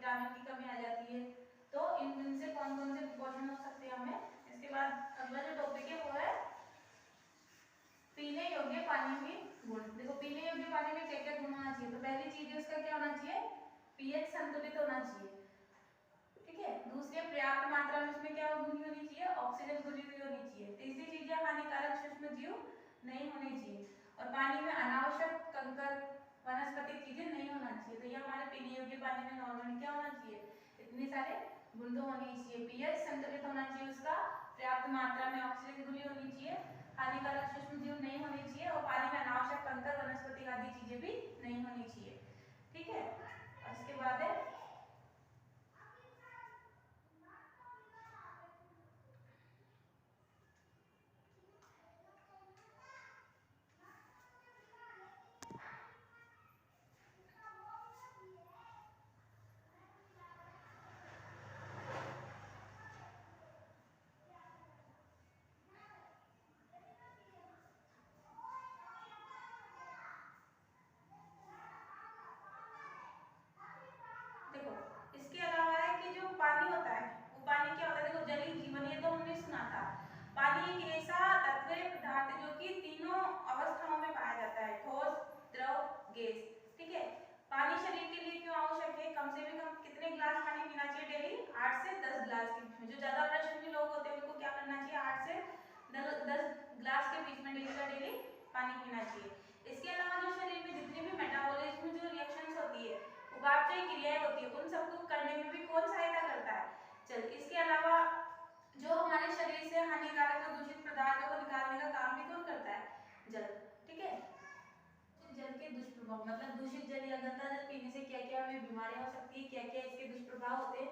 Vitamin की कमी आ जाती है। तो इनसे कौन कौन से कुपोषण हो सकते हैं हमें। इसके बाद अगला जो टॉपिक है वो है पीने योग्य पानी में गुण। देखो पीने योग्य पानी में क्या क्या गुण होना चाहिए। तो पहली चीज है उसका क्या होना चाहिए, पीएच संतुलित होना चाहिए, ठीक है। दूसरी पर्याप्त मात्रा में उसमें क्या घुली होनी चाहिए, ऑक्सीजन घुली हुई होनी चाहिए। तीसरी चीज है हानिकारक सूक्ष्म जीव नहीं होने चाहिए और पानी में अनावश्यक कंकर वनस्पतिक चीजें नहीं होना चाहिए। तो ये हमारे पीने योग्य पानी में नॉर्मली क्या होना चाहिए, इतने सारे गुण तो होने ही चाहिए। पीएच संतुलित होना चाहिए उसका, पर्याप्त मात्रा में ऑक्सीजन घुली होनी चाहिए, हानिकारक सूक्ष्म जीव नहीं होने चाहिए और पानी में अनावश्यक कंकर वनस्पतिक आदि चीजें भी नहीं होनी चाहिए, ठीक है। और इसके बाद है इसके अलावा है कि जो पानी होता है वो पानी क्या होता है, देखो जलीय जीवन ये तो हमने सुना था। पानी एक ऐसा तत्व पदार्थ है जो कि तीनों अवस्थाओं में पाया जाता है, ठोस द्रव गैस, ठीक है। पानी शरीर के लिए क्यों आवश्यक है, कम से कम कितने गिलास पानी पीना चाहिए डेली, 8 से 10 गिलास के बीच में। जो ज्यादा प्रश्न लोग होते हैं उनको क्या करना चाहिए, 8 से 10 गिलास के बीच में डेली पानी पीना चाहिए। इसके अलावा जो शरीर में जितनी भी मेटाबॉलिज्म जो रिएक्शंस होती है, उपापचय क्रियाएं होती है, उन सबको करने में भी कौन सहायता करता है, जल। इसके अलावा जो हमारे शरीर से हानिकारक और दूषित पदार्थों को निकालने का काम भी कौन करता है, जल, ठीक है। जल के दुष्प्रभाव मतलब दूषित जल या गंदा जल पीने से क्या क्या हमें बीमारियां हो सकती है, क्या क्या इसके दुष्प्रभाव होते हैं,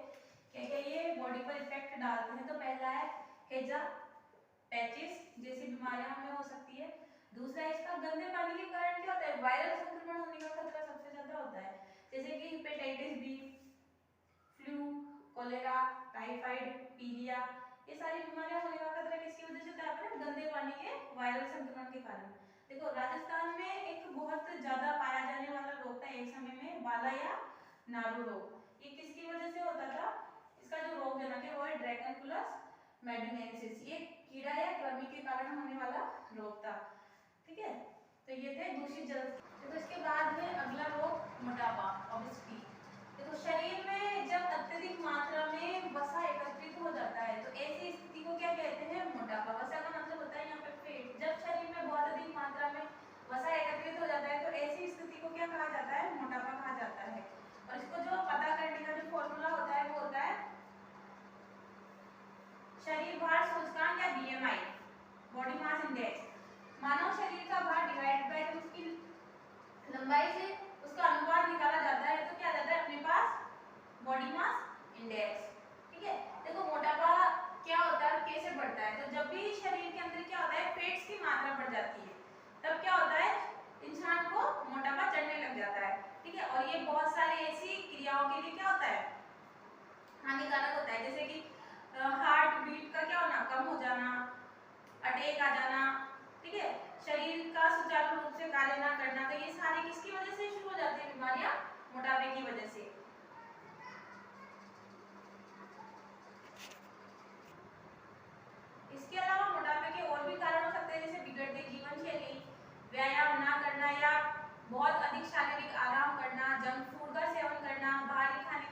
क्या क्या ये बॉडी पर इफेक्ट डालते हैं। तो पहला है हैजा, पैचिस जैसी बीमारियां हमें हो सकती है। दूसरा इसका गंदे पानी के कारण क्या होता है, वायरल संक्रमण होने का खतरा सबसे ज्यादा होता है, जैसे कि hepatitis B, flu, cholera, typhoid, पीलिया, ये सारी बीमारियां होने का खतरा किसकी वजह से होता है, गंदे पानी के वायरल संक्रमण के कारण। देखो राजस्थान में एक बहुत ज्यादा पाया जाने वाला रोग था एक समय में, बाला या नारू रोग। ये किसकी वजह से होता था, इसका जो रोग जनक है वो है ड्रैगनकुलस मेडिनेंसिस। ये कीड़ा या कृमि के कारण होने वाला रोग था, ठीक है। तो ये थे दूषित जल। तो इसके बाद में अगला रोग मोटापा, ओबेसिटी। देखो शरीर में जब अत्यधिक मात्रा में वसा एकत्रित हो जाता है तो ऐसी स्थिति को क्या कहते हैं, मोटापा। वसा का मतलब होता है यहाँ पे पेट। जब शरीर में बहुत अधिक मात्रा में वसा एकत्रित हो जाता है तो ऐसी स्थिति को क्या कहा जाता है, मोटापा कहा जाता है। और इसको जो पता करने का जो फॉर्मूला होता है वो होता है शरीर भार सूचकांक या बीएमआई, बॉडी मास इंडेक्स। मानव शरीर का भार डिवाइड बाय उसकी लंबाई से उसका अनुपात निकाला जाता है तो क्या आ जाता है अपने पास, बॉडी मास इंडेक्स, ठीक है। देखो मोटापा क्या होता है, कैसे बढ़ता है, तो जब भी शरीर के अंदर क्या होता है, फैट्स की मात्रा बढ़ जाती है तब क्या होता है, इंसान को मोटापा चढ़ने लग जाता है, ठीक है। और ये बहुत सारी ऐसी क्रियाओं के लिए क्या होता है, हानिकारक होता है, जैसे कि हार्ट बीट का क्या होना, कम हो जाना, अटैक आ जाना, ठीक है, शरीर का सुचारू रूप से कार्य ना करना। तो ये सारी किसकी वजह से शुरू हो जाती है बीमारियां, मोटापे की वजह से। इसके अलावा मोटापे के और भी कारण हो सकते हैं, जैसे बिगड़ती जीवन शैली, व्यायाम ना करना या बहुत अधिक शारीरिक आराम करना, जंक फूड का सेवन करना, भारी खाने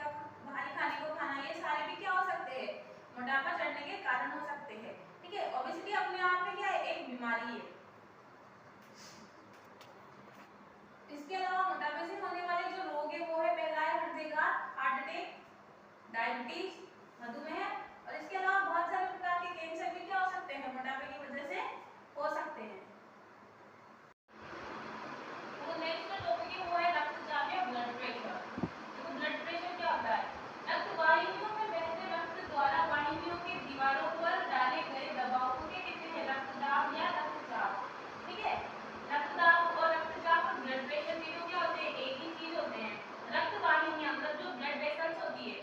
को खाना, ये सारे भी क्या हो सकते हैं, मोटापा चढ़ने के कारण हो सकते हैं, ठीक है। ओबेसिटी अपने आप में क्या है, एक बीमारी है। इसके अलावा मोटापे से होने वाले जो रोग है वो है, पहला है हृदयघात, हार्ट अटैक, डायबिटीज, मधुमेह, और इसके अलावा बहुत सारे प्रकार के कैंसर भी क्या हो सकते हैं, मोटापे की वजह से हो सकते हैं। तो नेक्स्ट टॉपिक है वो है रक्तचाप या ब्लड प्रेशर। तो ब्लड प्रेशर क्या होता है, रक्त वाहिनियों में बहते रक्त द्वारा वाहिनियों की दीवारों पर डाले गए दबाव को क्या कहते हैं, रक्तदाब या रक्तचाप, ठीक है। रक्तदाब और रक्तचाप और ब्लड प्रेशर तीनों क्या होते हैं, एक ही चीज होते हैं। रक्त वाहिनियां मतलब जो ब्लड वेसल्स होती है,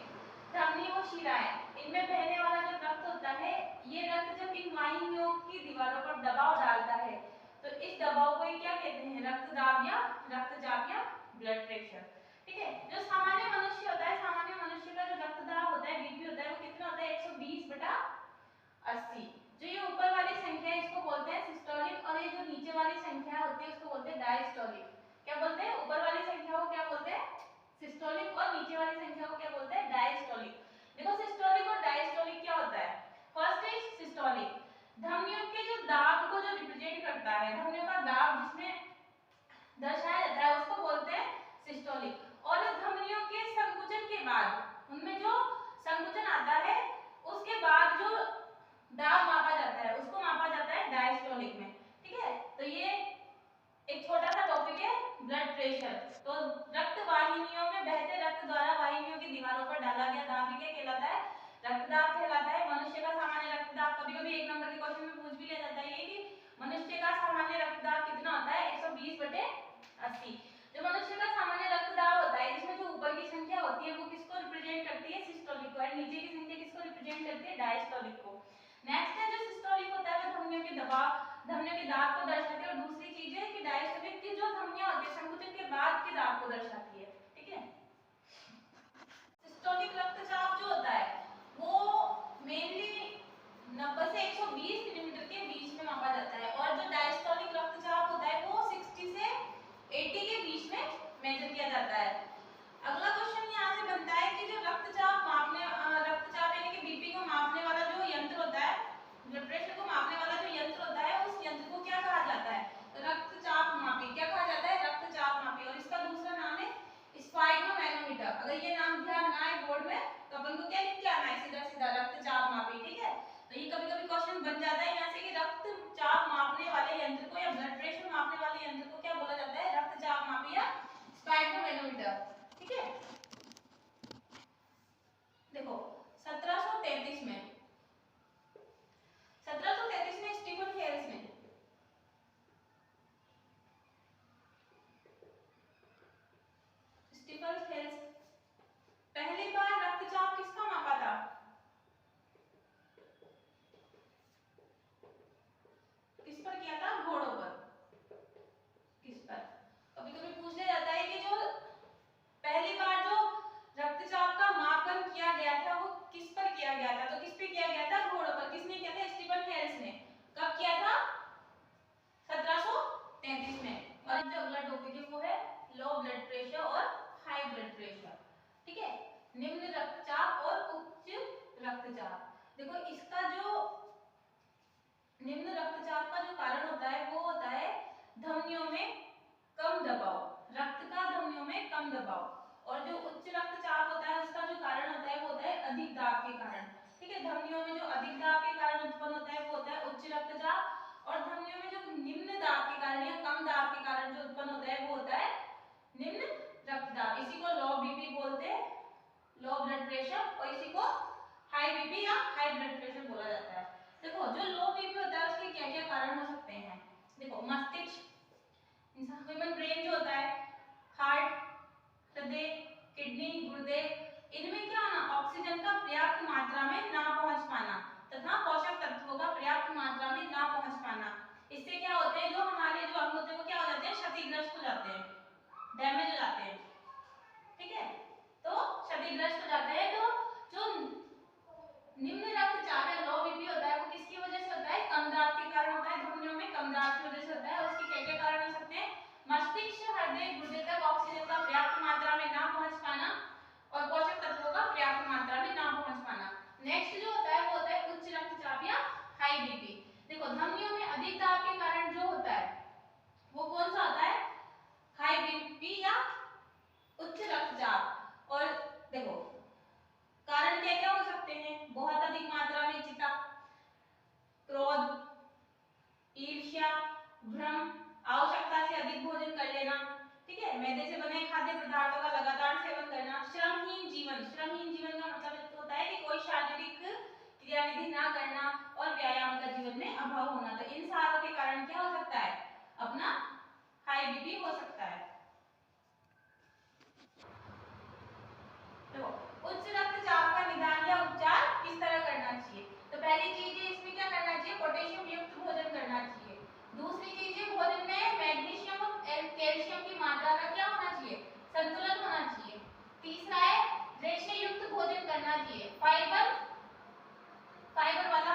धमनी वो क्या कहलाता है, रक्तदाब कहलाता है। मनुष्य का सामान्य रक्तदाब, कभी कभी 1 नंबर के क्वेश्चन में पूछ भी लिया जाता है ये कि मनुष्य का सामान्य रक्तदाब कितना होता है, 120/80। जो मनुष्य का सामान्य रक्तदाब होता है, इसमें जो ऊपर की संख्या होती है वो किसको रिप्रेजेंट करती है, सिस्टोलिक को, और नीचे की संख्या किसको रिप्रेजेंट करती है, डायस्टोलिक को। नेक्स्ट है जो सिस्टोलिक होता है वो धमनियों के दबाव, धमनियों के दाब को दर्शाती है, और दूसरी चीज है कि डायस्टोलिक की जो धमनियां होती है संकुचन के बाद के दाब को दर्शाती है। ठीक है, सिस्टोलिक रक्तचाप जो होता है वो मेनली 90 से 120 मिलीमीटर के बीच में मापा जाता है, और जो डायस्टोलिक रक्तचाप होता है वो 60 से 80 के बीच में मेजर किया जाता है। अगला क्वेश्चन यहाँ से बनता है कि जो रक्तचाप मापने, रक्तचाप यानी कि बीपी को मापने वाला जो यंत्र होता है, ब्लड प्रेशर को मापने वाला जो यंत्र होता है, उस यंत्र को क्या कहा जाता है, रक्तचाप मापी। क्या कहा जाता है, रक्तचाप मापी। और इसका दूसरा नाम है स्फाइग्नोमैनोमीटर। अगर ये नाम ध्यान ना आए बोर्ड में तो अपन को क्या लिख के आना है, सीधा सीधा रक्तचाप मापी। ठीक है, तो ये कभी कभी क्वेश्चन बन जाता है यहाँ से कि रक्तचाप मापने वाले यंत्र को या ब्लड प्रेशर मापने वाले यंत्र को क्या बोला जाता है, रक्तचाप मापी या स्फाइग्नोमैनोमीटर। ठीक है, देखो 1733 में स्टीफन हेल्स ने पहली बार रक्तचाप किसका मापा था, किस पर किया था, घोड़ों पर। किस पर, कभी कभी पूछ लिया जाता है कि जो पहली बार जो रक्तचाप का मापन किया गया था वो किस पर किया गया था, तो किस पे किया गया था, घोड़ों पर। किसने किया था, स्टीफन हेल्स ने। कब किया था, 1733 में। और जो अगला टॉपिक है वो है लो ब्लड प्रेशर और हाई ब्लड प्रेशर। ठीक है, निम्न रक्तचाप और उच्च रक्तचाप। देखो इसका जो निम्न रक्तचाप का जो कारण होता है वो होता है धमनियों में कम दबाव, रक्त का धमनियों में कम दबाव। और जो उच्च रक्तचाप होता है उसका जो कारण होता है वो होता है अधिक दाब के कारण। ठीक है, धमनियों में जो अधिक दाब के कारण उत्पन्न होता है वो होता है उच्च रक्तचाप, और धमनियों में जो निम्न दाब के कारण या कम दाब के कारण जो उत्पन्न होता है वो होता है निम्न रक्तदाब। इसी को लो बीपी बोलते हैं, लो ब्लड प्रेशर, और इसी को हाई बीपी या हाई ब्लड प्रेशर बोला जाता है। देखो जो लो बीपी होता है उसके क्या क्या कारण हो सकते हैं। देखो मस्तिष्क, ह्यूमन ब्रेन जो होता है, हार्ट, हृदय, किडनी, गुर्दे, इनमें क्या होना, ऑक्सीजन का पर्याप्त मात्रा में ना पहुंच पाना तथा पोषक तत्वों का पर्याप्त मात्रा में ना पहुंच पाना। इससे क्या होते हैं, जो हमारे जो अंग होते हैं वो क्या हो जाते हैं, क्षतिग्रस्त हो जाते हैं, डैमेज हो जाते हैं। ठीक है, तो क्षतिग्रस्त हो जाते हैं। तो जो निम्न रक्तचाप है, लो बीपी होता है, वो किसकी वजह से होता है, कम दाब के कारण होता है, धमनियों में कम दाब की वजह से होता है। उसके क्या क्या कारण हो सकते हैं, मस्तिष्क, हृदय, गुर्दे तक ऑक्सीजन का पर्याप्त मात्रा में ना पहुंच पाना और पोषक तत्वों का पर्याप्त मात्रा में ना पहुंच पाना। नेक्स्ट जो होता है वो होता है उच्च रक्तचाप या हाई बीपी। देखो धमनियों में अधिक दाब के कारण जो होता है वो कौन सा होता है, हाई बीपी या उच्च रक्तचाप। और देखो कारण क्या क्या हो सकते हैं, बहुत अधिक मात्रा में चिंता, क्रोध, ईर्ष्या, भ्रम, आवश्यकता से अधिक भोजन कर लेना। ठीक है, मैदे से बने खाद्य पदार्थों का लगातार सेवन करना, श्रमहीन जीवन। श्रमहीन जीवन का मतलब होता है कि कोई शारीरिक क्रियाविधि ना करना और व्यायाम का जीवन में अभाव होना। तो इन सारों के कारण क्या हो सकता है, अपना हाई बीपी हो सकता है। तो उच्च रक्तचाप का निदान या उपचार किस तरह करना चाहिए, तो पहली चीज है इसमें क्या करना चाहिए, पोटेशियम युक्त भोजन करना चाहिए। दूसरी चीज है भोजन में मैग्नीशियम और कैल्शियम की मात्रा का क्या होना चाहिए, संतुलन होना चाहिए। तीसरा है रेशे युक्त भोजन करना चाहिए, फाइबर वाला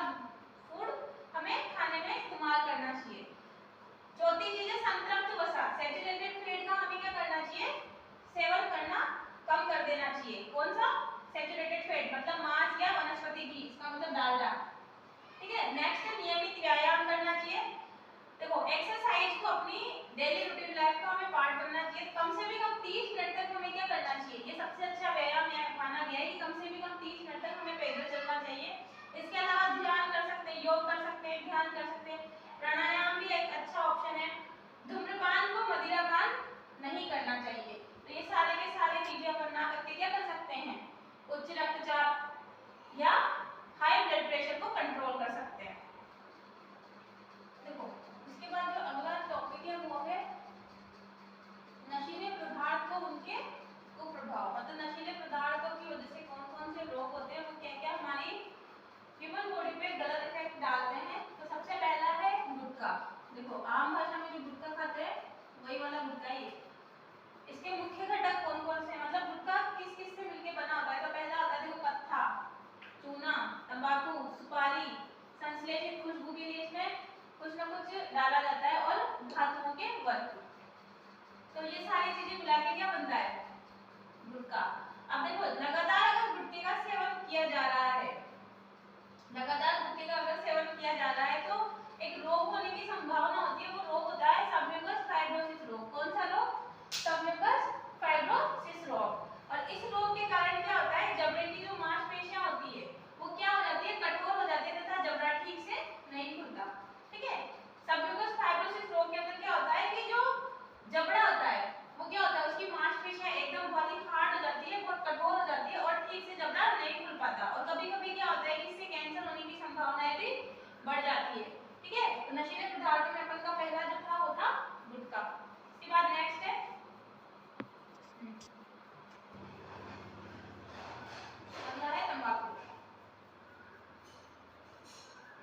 फूड हमें खाने में इस्तेमाल करना चाहिए। चौथी चीज है संतृप्त वसा, सैचुरेटेड फैट का हमें क्या करना चाहिए, सेवन करना कम कर देना चाहिए। कौन सा, सैचुरेटेड फैट मतलब मांस या वनस्पति घी, इसका मतलब डालडा। ठीक है, नेक्स्ट है नियमित व्यायाम करना चाहिए। देखो एक्सरसाइज को अपनी डेली रूटीन लाइफ का हमें पार्ट करना चाहिए। कम से भी कम 30 मिनट तक हमें क्या करना चाहिए, ये सबसे अच्छा व्यायाम माना गया है कि कम से भी कम 30 मिनट तक हमें पैदल चलना चाहिए। इसके अलावा ध्यान कर सकते हैं, योग कर सकते हैं, ध्यान कर सकते हैं, प्राणायाम भी एक अच्छा ऑप्शन है। धूम्रपान व मदिरापान नहीं करना चाहिए। तो ये सारे के सारे चीजें अपन ना करके क्या कर सकते हैं, उच्च रक्तचाप या हाई ब्लड प्रेशर को कंट्रोल कर सकते हैं। देखो उसके बाद जो अगला टॉपिक है वो है नशीले पदार्थ को उनके कुप्रभाव, मतलब नशीले पदार्थों की वजह से कौन कौन से रोग होते हैं, वो क्या क्या हमारी ह्यूमन बॉडी पे गलत इफेक्ट डालते हैं। तो सबसे पहला है गुटखा। देखो आम भाषा में जो गुटखा खाते हैं वही वाला गुटखा ही है। इसके मुख्य घटक कौन कौन से हैं, मतलब गुटखा किस किस से मिलके बना होता है। तो पहला होता है देखो पत्ता, चूना, तंबाकू, सुपारी, संश्लेषित खुशबू के लिए इसमें कुछ ना कुछ डाला जाता है और धातुओं के वर्ग। तो ये सारी चीजें मिला के क्या बनता है, गुटखा। अब देखो लगातार अगर गुटखे का सेवन किया जा रहा है, लगातार गुटखे का अगर सेवन किया जा रहा है तो एक रोग होने की संभावना होती है। वो रोग होता है सबम्यूकस फाइब्रोसिस रोग। कौन सा रोग, सबम्यूकस फाइब्रोसिस रोग। और इस रोग के कारण क्या होता है, जबड़े की जो मांसपेशियां होती है वो क्या हो जाती है, कठोर हो जाती है तथा जबड़ा ठीक से नहीं खुलता। ठीक है, सबम्यूकस फाइब्रोसिस रोग के अंदर क्या होता है कि जो जबड़ा होता है वो क्या होता है, उसकी मांसपेशियां एकदम बहुत ही हार्ड हो जाती है, बहुत कठोर हो जाती है और ठीक से जबड़ा नहीं खुल पाता। और कभी-कभी क्या होता है कि इससे कैंसर होने की संभावनाएं भी बढ़ जाती है। ठीक है, तो नशीले पदार्थों में अपन का पहला जो था वो था गुटखा। इसके बाद नेक्स्ट है अगला है तंबाकू।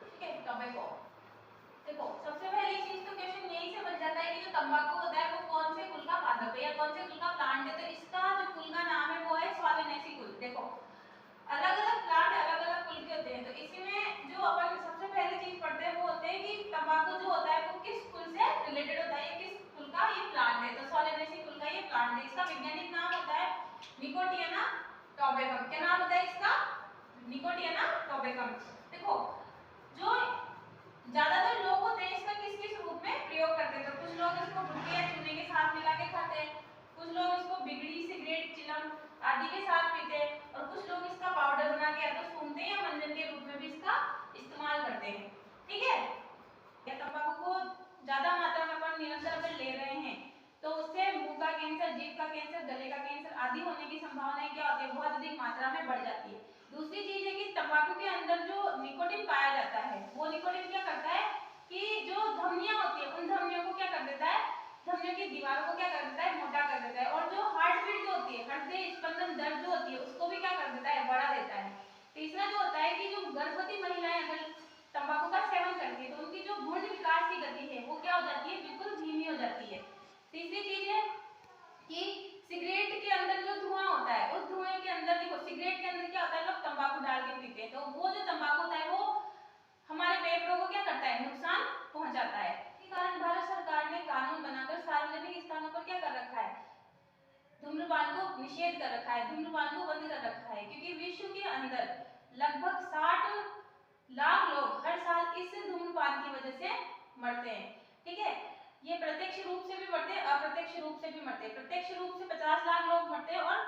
ठीक है, टोबैको। देखो सबसे पहली चीज तो क्वेश्चन यही से बन जाता है कि जो तंबाकू होता है वो कौन से कुल का पादप है या कौन से कुल का प्लांट है। तो इसका जो कुल का नाम है वो है सोलानेसी कुल। देखो अलग-अलग प्लांट अलग-अलग कुल के होते हैं। तो इसी में जो अपन सबसे पहले चीज पढ़ते हैं वो होते हैं कि तंबाकू जो होता है वो किस कुल से रिलेटेड होता है, किस कुल का ये प्लांट है। तो सोलानेसी कुल का ये प्लांट है। इसका वैज्ञानिक नाम होता है निकोटियाना टोबैकम। क्या नाम होता है इसका, निकोटियाना टोबैकम। देखो जो ज्यादातर लोग होते हैं इसका किस किस रूप में प्रयोग करते हैं। तो कुछ लोग इसको गुटखे या चूने के साथ मिला के खाते हैं, कुछ लोग इसको बिगड़ी, सिगरेट, चिलम आदि के साथ पीते हैं और कुछ लोग इसका पाउडर बना के या तो सूंघते हैं या मंजन के रूप में भी इसका इस्तेमाल करते हैं। ठीक है, या तंबाकू को ज्यादा मात्रा में अपन निरंतर अगर ले रहे हैं तो उससे मुंह का कैंसर, जीभ का कैंसर, गले का कैंसर आदि होने की संभावनाएं क्या होती है, बहुत अधिक मात्रा में बढ़ जाती है। दूसरी चीज है कि तंबाकू के अंदर जो निकोटिन पाया जाता है वो निकोटिन क्या करता है कि जो धमनियां होती है उन धमनियों को क्या कर देता है, धमनियों की दीवारों को क्या कर देता है, मोटा कर देता है। और जो हार्ट बीट जो होती है, हृदय स्पंदन दर जो होती है उसको भी क्या कर देता है, बढ़ा देता है। तीसरा जो होता है कि जो गर्भवती महिलाएं अगर तंबाकू का सेवन करती है तो उनकी जो भ्रूण विकास की गति है वो क्या हो जाती है, बिल्कुल धीमी हो जाती है। तीसरी चीज है कि सिगरेट के अंदर जो धुआं होता है उस धुएं के अंदर देखो सिगरेट के अंदर क्या होता है, लोग तंबाकू डाल के पीते हैं तो वो जो तंबाकू होता है वो हमारे फेफड़ों को क्या करता है, नुकसान पहुंचाता है। इसी कारण भारत सरकार ने कानून बनाकर सार्वजनिक स्थानों पर क्या कर रखा है, धूम्रपान को निषेध कर रखा है, धूम्रपान को बंद कर रखा है। क्योंकि विश्व के अंदर लगभग 60 लाख लोग हर साल इस धूम्रपान की वजह से मरते हैं। ठीक है, ये प्रत्यक्ष रूप से भी मरते हैं, अप्रत्यक्ष रूप से भी मरते हैं। प्रत्यक्ष रूप से 50 लाख लोग मरते हैं और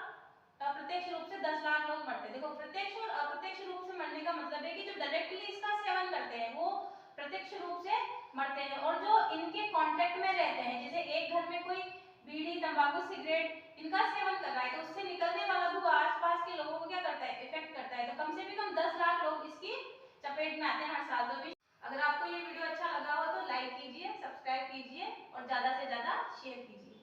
अप्रत्यक्ष रूप से 10 लाख लोग मरते हैं। देखो प्रत्यक्ष और अप्रत्यक्ष रूप से मरने का मतलब है कि जो डायरेक्टली इसका सेवन करते हैं वो प्रत्यक्ष रूप से मरते हैं और जो इनके कांटेक्ट में रहते हैं, जैसे एक घर में कोई बीड़ी, तंबाकू, सिगरेट इनका सेवन कर रहा है तो उससे निकलने वाला धुआं आसपास के लोगों को क्या करता है, इफेक्ट करता है। तो कम से कम 10 लाख लोग इसकी चपेट में आते हैं हर साल। तो अगर आपको ये वीडियो अच्छा लगा हो तो लाइक कीजिए, सब्सक्राइब कीजिए और ज्यादा से ज्यादा शेयर कीजिए।